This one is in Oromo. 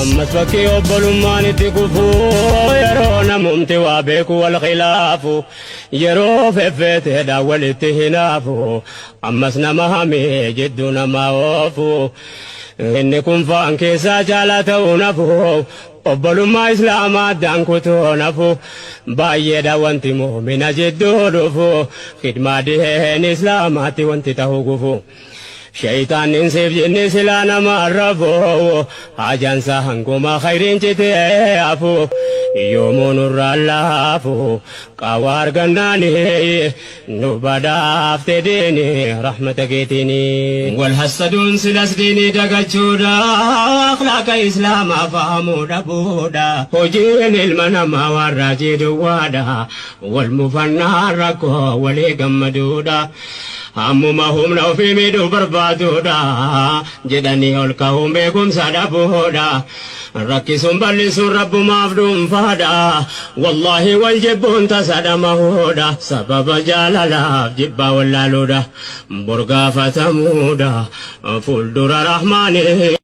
مسبكي وبلمان تكفو يرون ممتي وابيك والخلاف يرو في فته دا والتهنافو أمسنا مهامي جدنا ما وفو إنكم فانكي ساجالة نفو obbolummaa islaamaa dankutoo nafu baay'eedha wanti mu'mina jidduu dhufu khidmaa diheen islaamaatti wanti ta'uu gufu shayxaannin siif jinni silaa nama arrafu hajaansa hanguma khayriin citee hafu yoomuu nurraa laafu qaawwa argannaani nu badhaafte diini rahmata keetiini wal hasaduun silas diini dagachuudha akhlaaqa islaamaa fahamuudha buudha hojiin ilma namaa warra jiduwaadha wal mufannaa rakkoo walii gammaduudha ammuma humna ofii miidhuu barbaaduudha jedhanii ol ka'uun beekumsa dhabuudha rakkisuun bal'isuun rabbumaaf dhuunfaadha wallaahi wal jibbuun tasadhamahuudha sababa jaalalaaf jibbaa wallaaluudha borgaafatamuudha fuuldura rahmaanii